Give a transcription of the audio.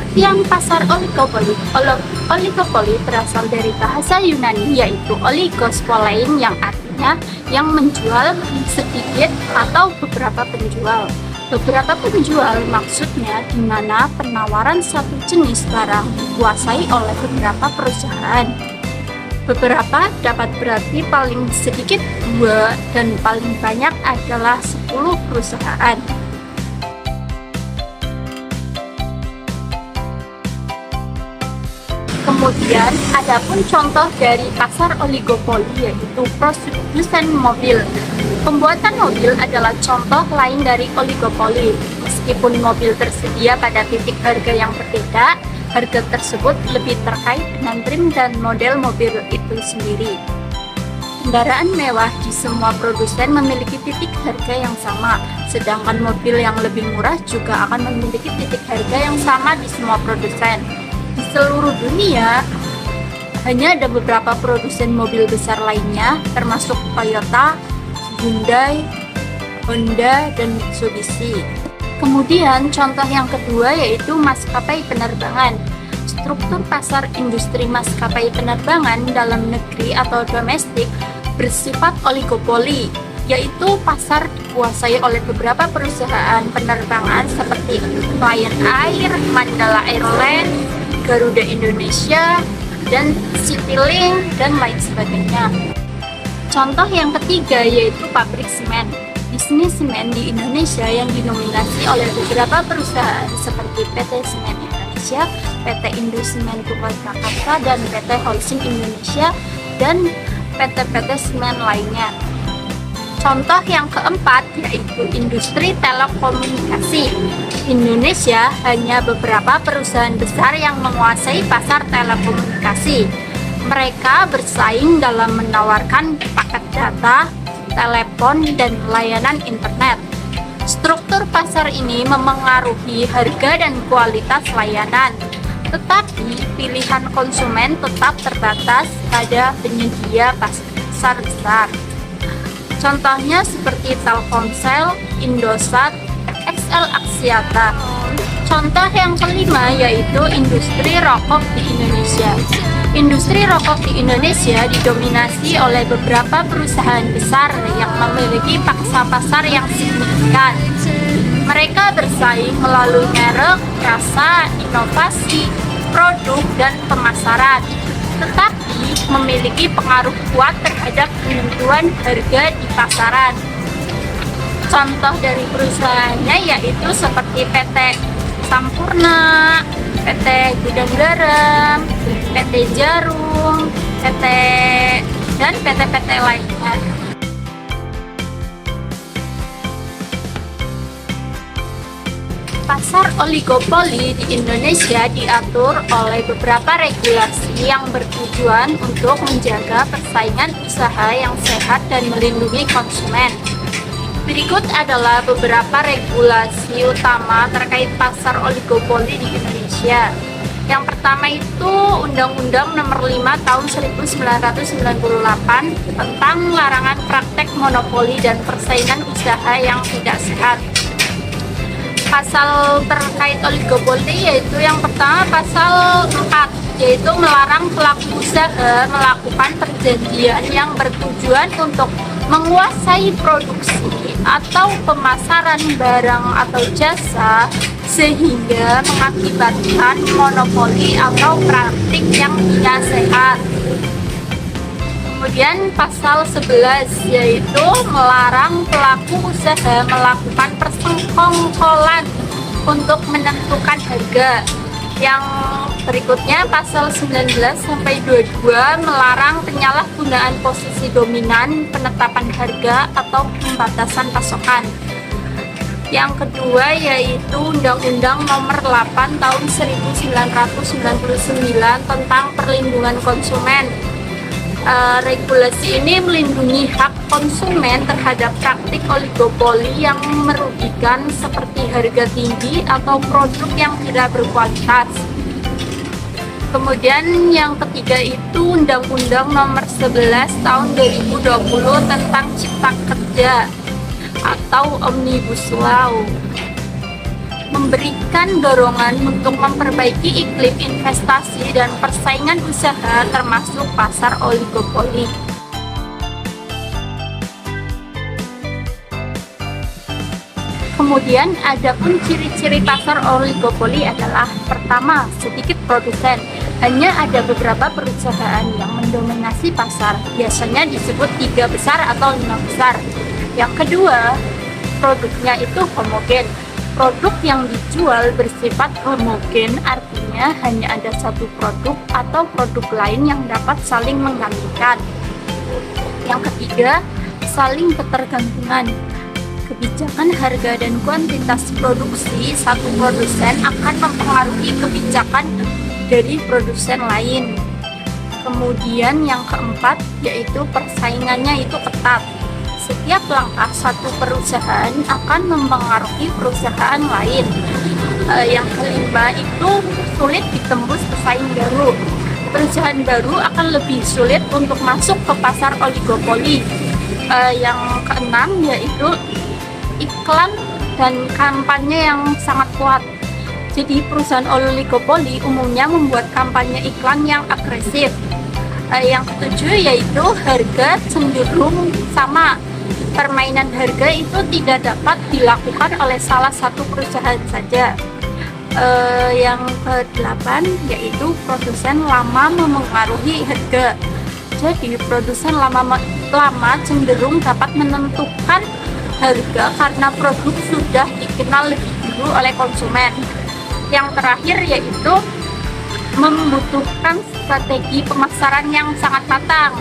Pengertian pasar oligopoli. Oligopoli berasal dari bahasa Yunani yaitu oligospolein yang artinya yang menjual sedikit atau beberapa penjual. Beberapa penjual maksudnya di mana penawaran satu jenis barang dikuasai oleh beberapa perusahaan. Beberapa dapat berarti paling sedikit 2 dan paling banyak adalah 10 perusahaan. Kemudian, adapun contoh dari pasar oligopoli yaitu produsen mobil. Pembuatan mobil adalah contoh lain dari oligopoli. Meskipun mobil tersedia pada titik harga yang berbeda, harga tersebut lebih terkait dengan trim dan model mobil itu sendiri. Kendaraan mewah di semua produsen memiliki titik harga yang sama, sedangkan mobil yang lebih murah juga akan memiliki titik harga yang sama di semua produsen. Di seluruh dunia, hanya ada beberapa produsen mobil besar lainnya, termasuk Toyota, Hyundai, Honda, dan Mitsubishi. Kemudian contoh yang kedua yaitu maskapai penerbangan. Struktur pasar industri maskapai penerbangan dalam negeri atau domestik bersifat oligopoli, yaitu pasar dikuasai oleh beberapa perusahaan penerbangan seperti Lion Air, Mandala Airlines, Garuda Indonesia, dan Citylink, dan lain sebagainya. Contoh yang ketiga yaitu pabrik semen. Bisnis semen di Indonesia yang didominasi oleh beberapa perusahaan seperti PT Semen Indonesia, PT Indosemen Purwakarta, dan PT Holcim Indonesia, dan PT-PT semen lainnya. Contoh yang keempat yaitu industri telekomunikasi. Indonesia hanya beberapa perusahaan besar yang menguasai pasar telekomunikasi. Mereka bersaing dalam menawarkan paket data, telepon, dan layanan internet. Struktur pasar ini memengaruhi harga dan kualitas layanan, tetapi pilihan konsumen tetap terbatas pada penyedia pasar besar. Contohnya seperti Telkomsel, Indosat, XL Axiata. Contoh yang kelima yaitu industri rokok di Indonesia. Industri rokok di Indonesia didominasi oleh beberapa perusahaan besar yang memiliki pangsa pasar yang signifikan. Mereka bersaing melalui merek, rasa, inovasi, produk, dan pemasaran, tetapi memiliki pengaruh kuat terhadap penentuan harga di pasaran. Contoh dari perusahaannya yaitu seperti PT Sampurna, PT Gudang Garam, PT Jarum, dan PT-PT lainnya. Pasar oligopoli di Indonesia diatur oleh beberapa regulasi yang bertujuan untuk menjaga persaingan usaha yang sehat dan melindungi konsumen. Berikut adalah beberapa regulasi utama terkait pasar oligopoli di Indonesia. Yang pertama itu Undang-Undang Nomor 5 Tahun 1998 tentang larangan praktek monopoli dan persaingan usaha yang tidak sehat. Pasal terkait oligopoli yaitu yang pertama pasal 4, yaitu melarang pelaku usaha melakukan perjanjian yang bertujuan untuk menguasai produksi atau pemasaran barang atau jasa sehingga mengakibatkan monopoli atau praktik yang tidak sehat. Kemudian pasal 11 yaitu melarang pelaku usaha melakukan persekongkolan untuk menentukan harga. Yang berikutnya pasal 19 sampai 22 melarang penyalahgunaan posisi dominan, penetapan harga atau pembatasan pasokan. Yang kedua yaitu Undang-Undang Nomor 8 Tahun 1999 tentang perlindungan konsumen. Regulasi ini melindungi hak konsumen terhadap praktik oligopoli yang merugikan seperti harga tinggi atau produk yang tidak berkualitas. Kemudian yang ketiga itu Undang-Undang Nomor 11 Tahun 2020 tentang Cipta Kerja atau Omnibus Law. memberikan dorongan untuk memperbaiki iklim investasi dan persaingan usaha termasuk pasar oligopoli. Kemudian ada pun ciri-ciri pasar oligopoli adalah pertama, sedikit produsen. Hanya ada beberapa perusahaan yang mendominasi pasar, biasanya disebut 3 besar atau 5 besar. Yang kedua, produknya itu homogen. Produk yang dijual bersifat homogen, artinya hanya ada satu produk atau produk lain yang dapat saling menggantikan. Yang ketiga, saling ketergantungan. Kebijakan harga dan kuantitas produksi satu produsen akan mempengaruhi kebijakan dari produsen lain. Kemudian yang keempat yaitu persaingannya itu ketat. Setiap langkah satu perusahaan akan mempengaruhi perusahaan lain. Yang kelima itu sulit ditembus pesaing baru. Perusahaan baru akan lebih sulit untuk masuk ke pasar oligopoli. Yang keenam yaitu iklan dan kampanye yang sangat kuat. Jadi perusahaan oligopoli umumnya membuat kampanye iklan yang agresif. Yang ketujuh yaitu harga cenderung sama. Permainan harga itu tidak dapat dilakukan oleh salah satu perusahaan saja. Yang kedelapan yaitu produsen lama memengaruhi harga. Jadi produsen lama cenderung dapat menentukan harga karena produk sudah dikenal lebih dulu oleh konsumen. Yang terakhir yaitu membutuhkan strategi pemasaran yang sangat matang.